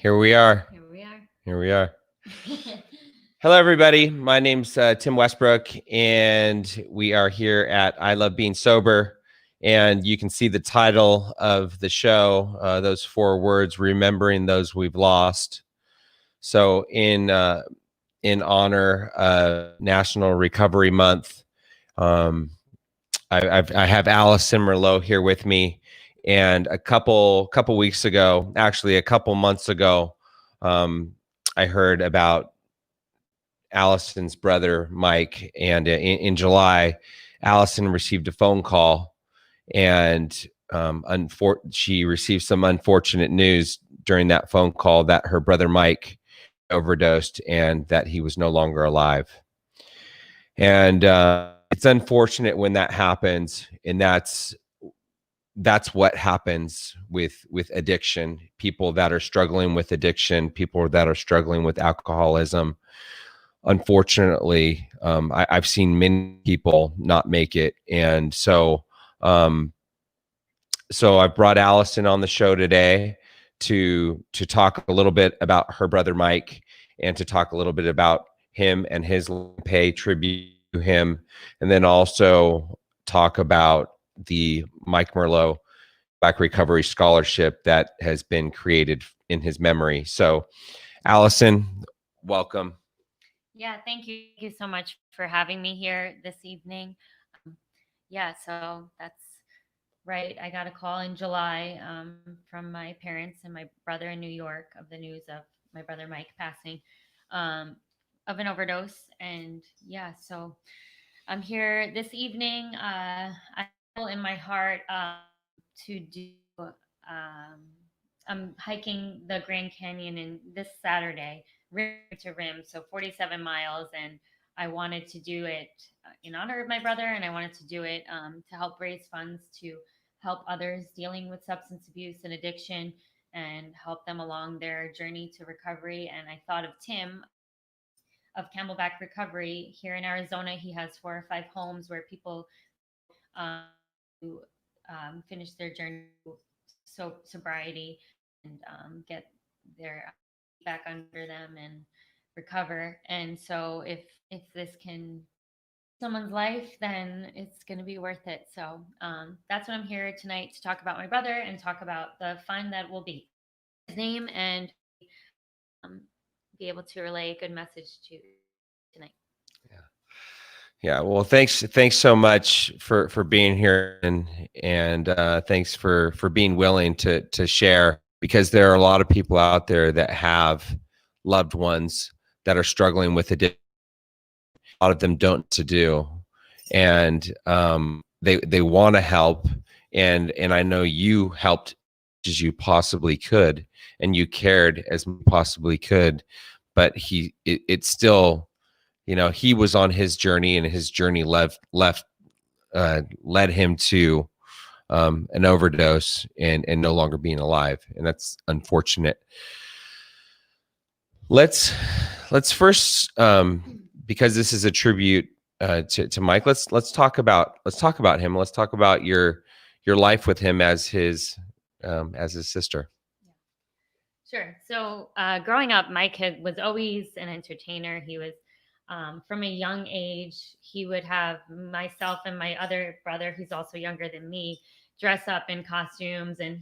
Here we are. Here we are. Here we are. Hello, everybody. My name's Tim Westbrook, and we are here at I Love Being Sober. And you can see the title of the show, those 4 words, remembering those we've lost. So in honor of National Recovery Month, I have Allison Merlot here with me. And a couple weeks ago, actually a couple months ago, I heard about Allison's brother, Mike. And in July, Allison received a phone call, and she received some unfortunate news during that phone call that her brother, Mike, overdosed and that he was no longer alive. And it's unfortunate when that happens. And that's what happens with addiction. People that are struggling with addiction, people that are struggling with alcoholism. Unfortunately, I've seen many people not make it. And so I brought Allison on the show today to talk a little bit about her brother Mike, and to talk a little bit about him and his pay tribute to him, and then also talk about the Mike Merlot Back Recovery Scholarship that has been created in his memory. So, Allison, welcome. Yeah, thank you. Thank you so much for having me here this evening. Yeah, so that's right. I got a call in July from my parents and my brother in New York of the news of my brother Mike passing um, of an overdose. And yeah, so I'm here this evening. I feel in my heart to do. I'm hiking the Grand Canyon in this Saturday, rim to rim, so 47 miles, and I wanted to do it in honor of my brother, and I wanted to do it to help raise funds to help others dealing with substance abuse and addiction, and help them along their journey to recovery. And I thought of Tim of Camelback Recovery here in Arizona. He has 4 or 5 homes where people um, finish their journey sobriety and get their back under them and recover. And so if this can someone's life, then it's going to be worth it. So that's what I'm here tonight to talk about my brother and talk about the fun that will be his name, and um, be able to relay a good message to tonight. Yeah. Well, thanks so much for being here, and thanks for being willing to share, because there are a lot of people out there that have loved ones that are struggling with addiction. A lot of them don't to do, and they want to help, and I know you helped as you possibly could, and you cared as you possibly could, but it's still, he was on his journey, and his journey led him to an overdose and no longer being alive, and that's unfortunate. Let's first, because this is a tribute to Mike. Let's talk about him. Let's talk about your life with him as his sister. Sure. So growing up, Mike was always an entertainer. He was from a young age. He would have myself and my other brother, who's also younger than me, dress up in costumes. And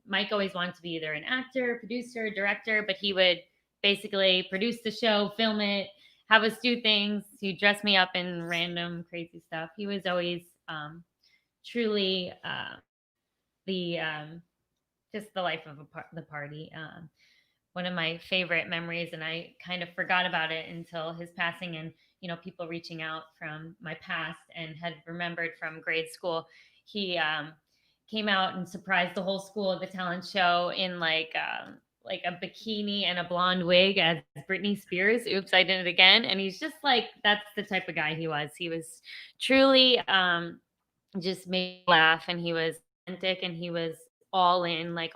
Mike always wanted to be either an actor, producer, director, but he would basically produce the show, film it, have us do things. He'd dress me up in random crazy stuff. He was always truly the just the life of the party. One of my favorite memories, and I kind of forgot about it until his passing, and people reaching out from my past and had remembered from grade school. He came out and surprised the whole school at the talent show in like a bikini and a blonde wig as Britney Spears. Oops, I did it again. And he's just like, that's the type of guy he was. He was truly just made me laugh, and he was authentic, and he was all in, like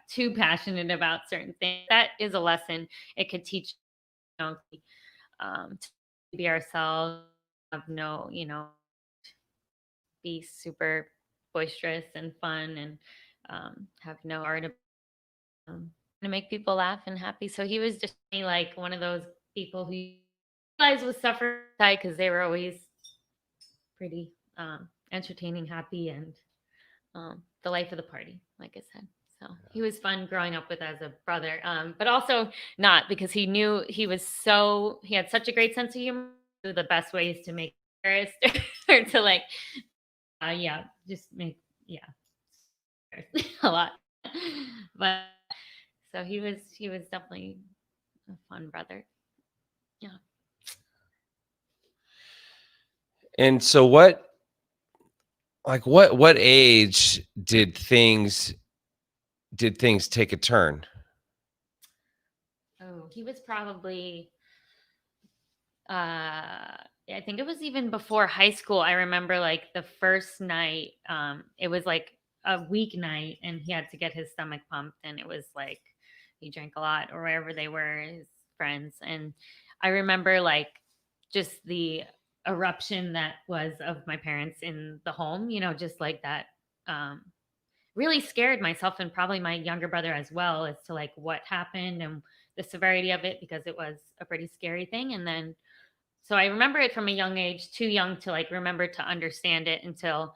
too passionate about certain things. That is a lesson it could teach, to be ourselves, have no, be super boisterous and fun, and have no art. to make people laugh and happy. So he was just like one of those people who you realize was suffering because they were always pretty entertaining, happy, and the life of the party, like I said. So he was fun growing up with as a brother, but also not, because he knew he had such a great sense of humor. The best ways to make embarrassed or to like, yeah, just make, yeah, a lot. But so he was definitely a fun brother. Yeah. And so what age did things take a turn? Oh, he was probably I think it was even before high school. I remember like the first night, it was like a weeknight and he had to get his stomach pumped, and it was like he drank a lot or wherever they were, his friends. And I remember like just the eruption that was of my parents in the home, just like that. Um, Really scared myself and probably my younger brother as well as to like what happened and the severity of it, because it was a pretty scary thing. And then so I remember it from a young age, too young to like remember to understand it until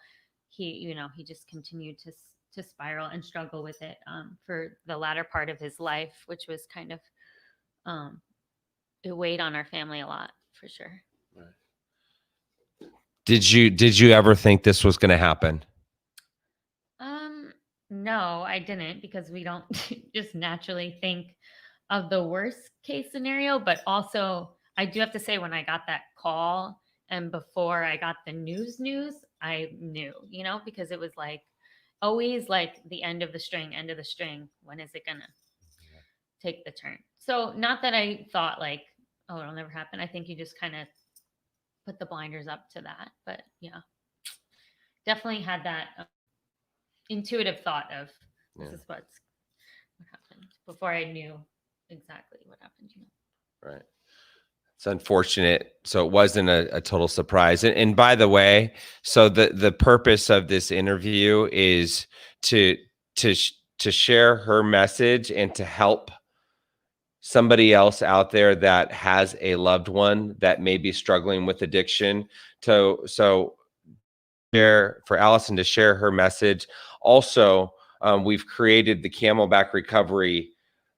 he just continued to spiral and struggle with it for the latter part of his life, which was kind of um, it weighed on our family a lot for sure. Did you ever think this was going to happen? No, I didn't, because we don't just naturally think of the worst case scenario. But also, I do have to say, when I got that call and before I got the news, I knew, because it was like always like the end of the string, end of the string. When is it gonna take the turn? So, not that I thought like, oh, it'll never happen. I think you just kind of put the blinders up to that. But yeah, definitely had that intuitive thought of this is what happened before I knew exactly what happened. Right. It's unfortunate. So it wasn't a total surprise. And by the way, so the purpose of this interview is to to share her message and to help somebody else out there that has a loved one that may be struggling with addiction. So for Allison to share her message. Also, we've created the Camelback Recovery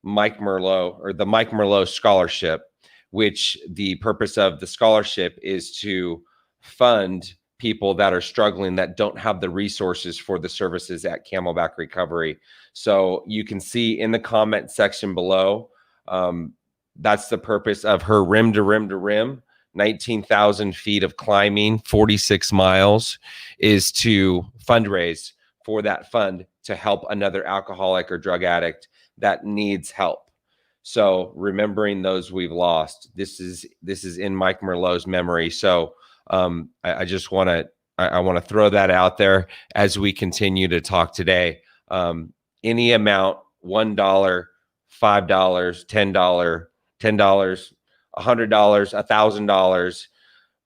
Mike Merlot, or the Mike Merlot Scholarship, which the purpose of the scholarship is to fund people that are struggling, that don't have the resources for the services at Camelback Recovery. So you can see in the comment section below, that's the purpose of her Rim to Rim to Rim, 19,000 feet of climbing, 46 miles, is to fundraise for that fund to help another alcoholic or drug addict that needs help. So remembering those we've lost, this is in Mike Merlot's memory. So I just want to I want to throw that out there as we continue to talk today. Any amount, $1, $5, $10, $10, $100, $1,000,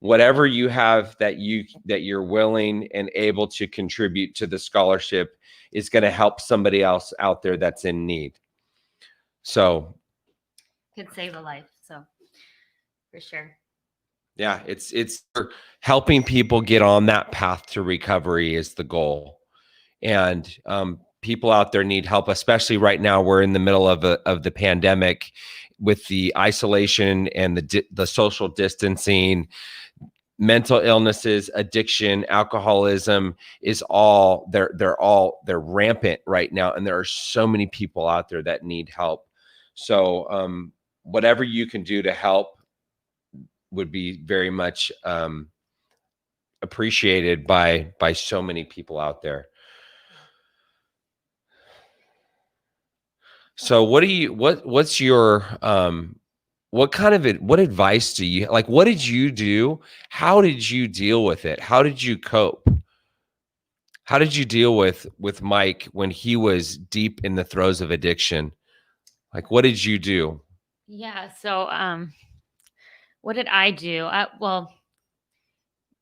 whatever you have that you're willing and able to contribute to the scholarship is going to help somebody else out there that's in need. So Could save a life. So for sure. Yeah, it's helping people get on that path to recovery is the goal. And people out there need help, especially right now. We're in the middle of the pandemic, with the isolation and the social distancing, mental illnesses, addiction, alcoholism is all they're rampant right now, and there are so many people out there that need help. So whatever you can do to help would be very much appreciated by so many people out there. So what's your what advice do you like? What did you do? How did you deal with it? How did you cope? How did you deal with Mike when he was deep in the throes of addiction? Like, what did you do? Yeah. So what did I do? Well,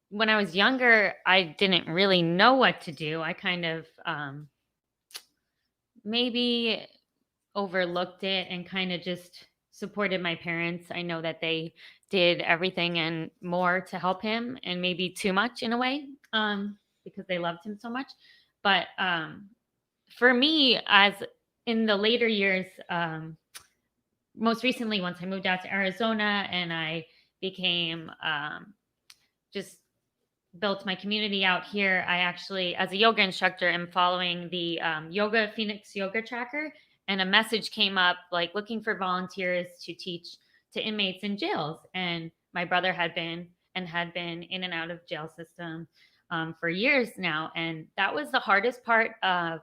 when I was younger, I didn't really know what to do. I kind of maybe overlooked it and kind of just supported my parents. I know that they did everything and more to help him, and maybe too much in a way, because they loved him so much. But for me, as in the later years, most recently, once I moved out to Arizona and I became just built my community out here, I actually, as a yoga instructor, am following the Yoga Phoenix Yoga Tracker, and a message came up like looking for volunteers to teach to inmates in jails. And my brother had been in and out of jail system for years now, and that was the hardest part of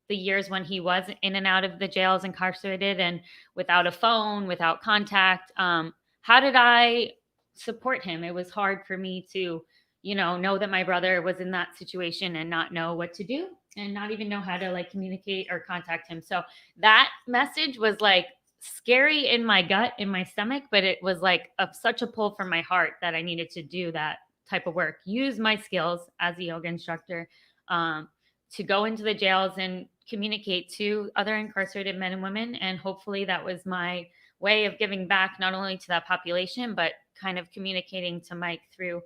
the years when he was in and out of the jails, incarcerated, and without a phone, without contact. How did I support him? It was hard for me to know that my brother was in that situation and not know what to do and not even know how to like communicate or contact him. So that message was like scary in my gut, in my stomach, but it was like such a pull from my heart that I needed to do that type of work, use my skills as a yoga instructor, to go into the jails and communicate to other incarcerated men and women. And hopefully that was my way of giving back, not only to that population, but kind of communicating to Mike through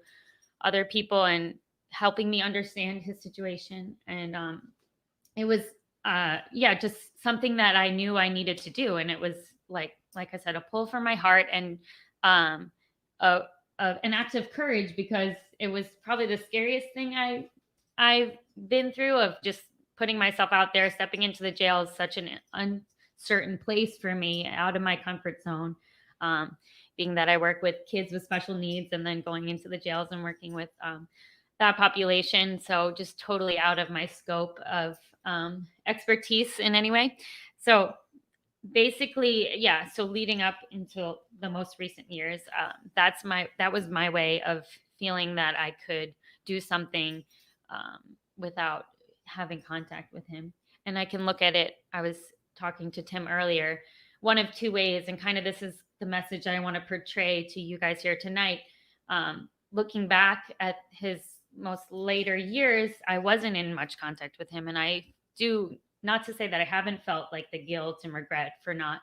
other people and helping me understand his situation. And it was just something that I knew I needed to do. And it was like I said, a pull from my heart, and an act of courage, because it was probably the scariest thing I've been through, of just putting myself out there. Stepping into the jail is such an uncertain place for me, out of my comfort zone. Being that I work with kids with special needs, and then going into the jails and working with that population. So just totally out of my scope of expertise in any way. So basically, yeah. So leading up into the most recent years, that was my way of feeling that I could do something without having contact with him. And I can look at it. I was talking to Tim earlier, one of two ways, and kind of this is the message I want to portray to you guys here tonight. Looking back at his most later years, I wasn't in much contact with him, and I do, not to say that I haven't felt like the guilt and regret for not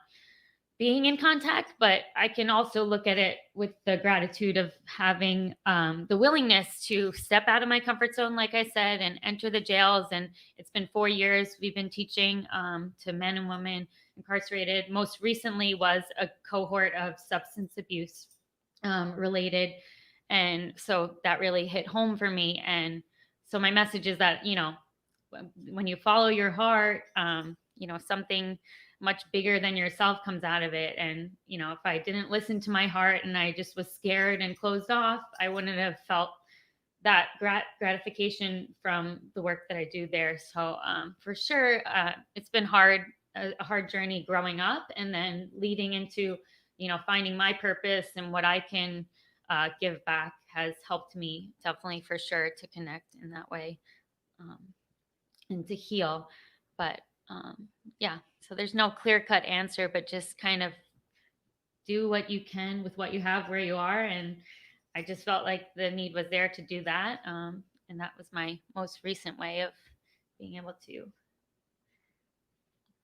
being in contact, but I can also look at it with the gratitude of having the willingness to step out of my comfort zone, like I said, and enter the jails. And it's been 4 years we've been teaching to men and women incarcerated. Most recently was a cohort of substance abuse related. And so that really hit home for me. And so my message is that, when you follow your heart, something much bigger than yourself comes out of it. And, if I didn't listen to my heart and I just was scared and closed off, I wouldn't have felt that gratification from the work that I do there. So for sure, it's been a hard journey growing up, and then leading into, finding my purpose and what I can give back has helped me definitely, for sure, to connect in that way and to heal. But yeah, so there's no clear-cut answer, but just kind of do what you can with what you have where you are. And I just felt like the need was there to do that. And that was my most recent way of being able to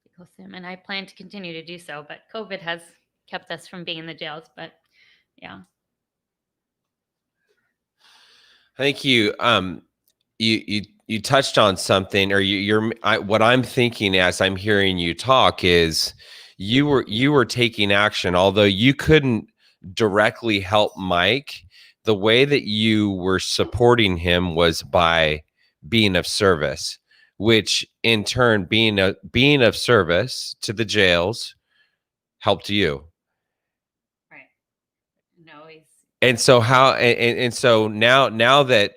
be close to him. And I plan to continue to do so, but COVID has kept us from being in the jails. But yeah. I think you touched on something, or what I'm thinking as I'm hearing you talk is you were taking action, although you couldn't directly help Mike. The way that you were supporting him was by being of service, which in turn, being of service to the jails helped you. Right. No, and so how, and so now that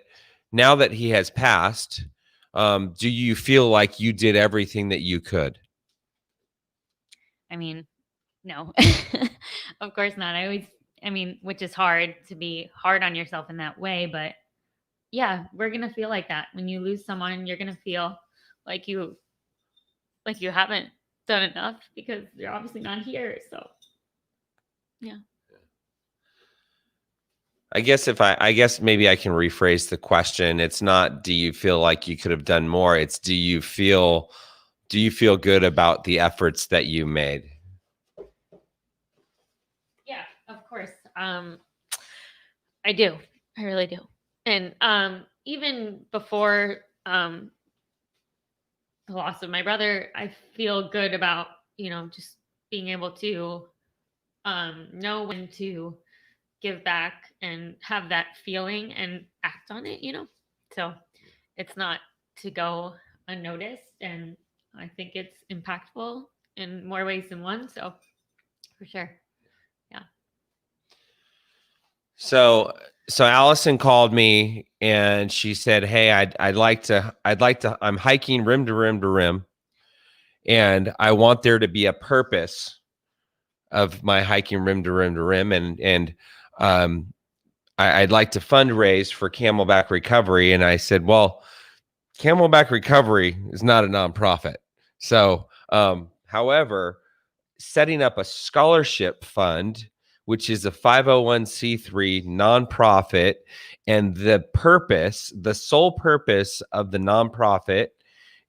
he has passed, do you feel like you did everything that you could? I mean, no, of course not. Which is hard, to be hard on yourself in that way. But yeah, we're going to feel like that. When you lose someone, you're going to feel like you haven't done enough, because they're obviously not here. So yeah. I guess maybe I can rephrase the question. It's not, do you feel like you could have done more? It's, do you feel Do you feel good about the efforts that you made? Yeah, of course. I do. I really do. And even before the loss of my brother, I feel good about, just being able to know when to give back and have that feeling and act on it, So it's not to go unnoticed. And I think it's impactful in more ways than one. So for sure. Yeah. So Allison called me and she said, "Hey, I'd like to I'm hiking rim to rim to rim, and I want there to be a purpose of my hiking rim to rim to rim, and I'd like to fundraise for Camelback Recovery." And I said, "Well, Camelback Recovery is not a nonprofit. So, however, setting up a scholarship fund, which is a 501c3 nonprofit, and the sole purpose of the nonprofit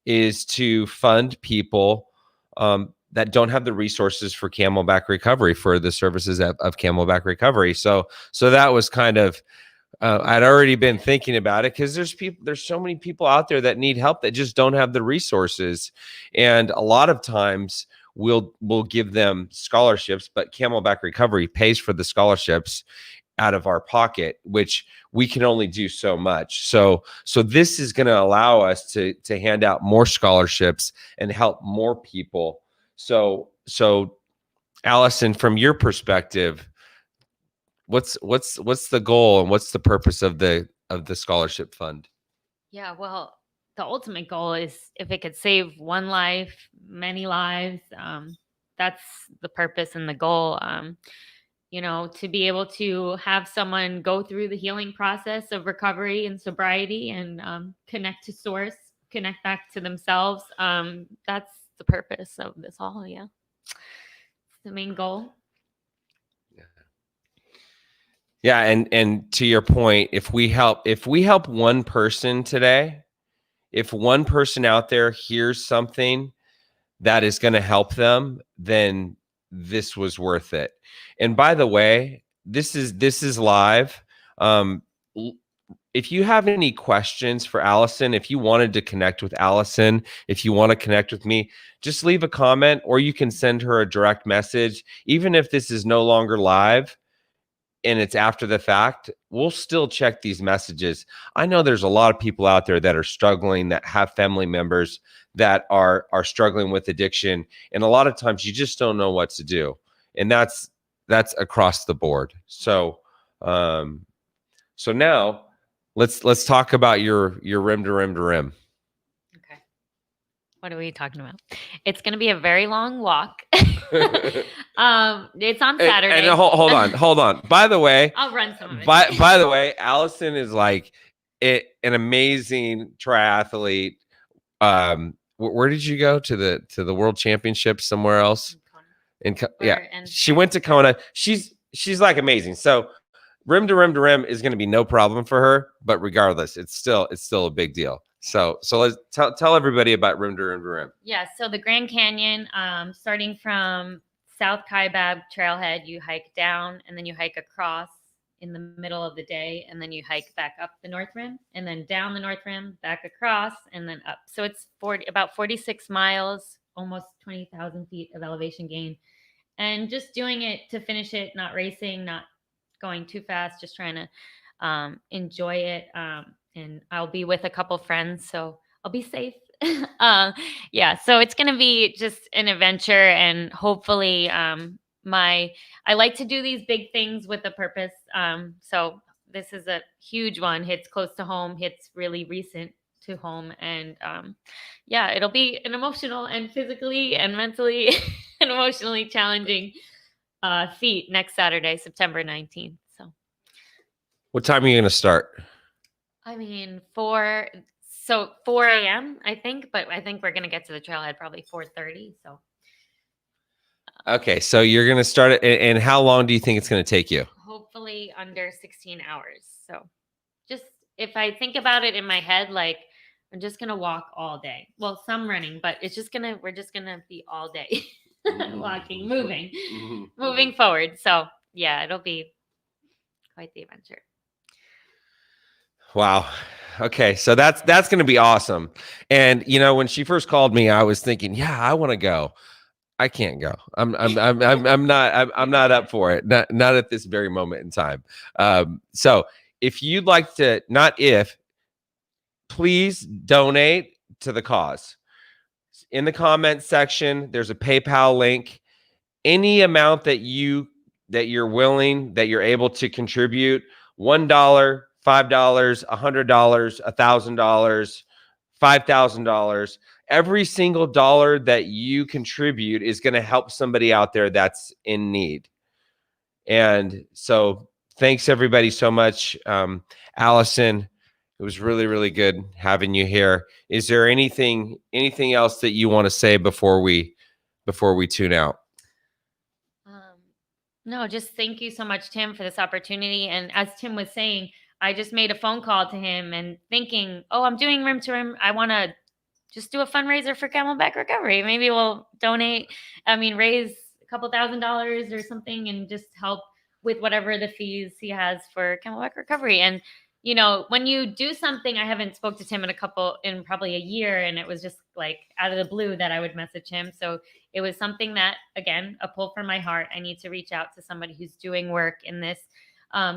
is to fund people that don't have the resources for Camelback Recovery, for the services of Camelback Recovery." So that was kind of, I'd already been thinking about it, because there's so many people out there that need help that just don't have the resources. And a lot of times we'll give them scholarships, but Camelback Recovery pays for the scholarships out of our pocket, which we can only do so much. So this is going to allow us to hand out more scholarships and help more people. So Allison, from your perspective, what's the goal and what's the purpose of the scholarship fund? Yeah, well, the ultimate goal is, if it could save one life, many lives, that's the purpose and the goal. To be able to have someone go through the healing process of recovery and sobriety, and connect to source, connect back to themselves. That's the purpose of this all. Yeah. It's the main goal. Yeah. And to your point, if we help one person today, if one person out there hears something that is going to help them, then this was worth it. And by the way, this is live. If you have any questions for Allison, if you wanted to connect with Allison, if you want to connect with me, just leave a comment, or you can send her a direct message. Even if this is no longer live and it's after the fact, we'll still check these messages. I know there's a lot of people out there that are struggling, that have family members that are struggling with addiction. And a lot of times you just don't know what to do. And that's across the board. So, now let's talk about your rim to rim to rim. Okay. What are we talking about? It's going to be a very long walk. It's on Saturday. And hold on. By the way, I'll run some of it. By the way, Allison is like an amazing triathlete. Where did you go to the World Championships somewhere else? She went to Kona. She's like amazing. So rim to rim to rim is going to be no problem for her, but regardless, it's still a big deal. So let's tell everybody about rim to rim to rim. Yeah. So the Grand Canyon, starting from South 𝐃𝐨𝐵𝐵 trailhead, you hike down and then you hike across in the middle of the day, and then you hike back up the North Rim, and then down the North Rim, back across, and then up. So it's about 46 miles, almost 20,000 feet of elevation gain, and just doing it to finish it, not racing, not going too fast, just trying to enjoy it. And I'll be with a couple friends, so I'll be safe. Yeah, so it's going to be just an adventure, and hopefully I like to do these big things with a purpose. So this is a huge one, hits close to home, hits really recent to home. And yeah, it'll be an emotional and physically and mentally and emotionally challenging feat next Saturday, September 19th. So what time are you going to start? I mean, 4 a.m. I think, but I think we're going to get to the trailhead probably 4:30. So okay, so you're going to start it, and how long do you think it's going to take you? Hopefully under 16 hours. So just, if I think about it in my head, like we're just gonna walk all day. Well, some running, but we're just gonna be all day walking, moving forward. So yeah, it'll be quite the adventure. Wow. Okay, so that's going to be awesome. And when she first called me, I was thinking, yeah, I want to go. I can't go. I'm not up for it. Not at this very moment in time. So if you'd like to, please donate to the cause. In the comments section, there's a PayPal link. Any amount that you're willing, that you're able to contribute, $1, $5, $100, $1,000, $5,000. Every single dollar that you contribute is going to help somebody out there that's in need. And so thanks everybody so much. Allison, it was really, really good having you here. Is there anything else that you want to say before we tune out? No, just thank you so much, Tim, for this opportunity. And as Tim was saying, I just made a phone call to him and thinking, oh, I'm doing Rim to Rim. I want to just do a fundraiser for Camelback Recovery. Maybe we'll raise a couple $1,000s or something and just help with whatever the fees he has for Camelback Recovery. And when you do something, I haven't spoke to Tim in probably a year, and it was just like out of the blue that I would message him. So it was something that, again, a pull from my heart. I need to reach out to somebody who's doing work in this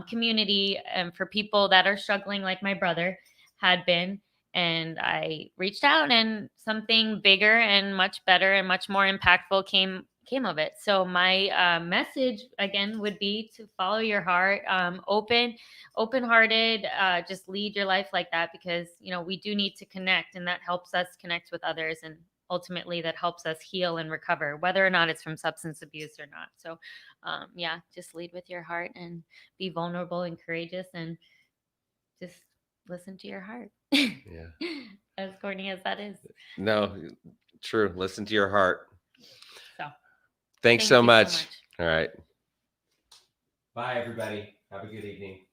community and for people that are struggling like my brother had been. And I reached out, and something bigger and much better and much more impactful came of it. So my message again would be to follow your heart, open-hearted, just lead your life like that, because we do need to connect, and that helps us connect with others, and ultimately that helps us heal and recover, whether or not it's from substance abuse or not. So just lead with your heart and be vulnerable and courageous, and just listen to your heart. Yeah. As corny as that is. No, true. Listen to your heart. So thanks so much. All right. Bye, everybody. Have a good evening.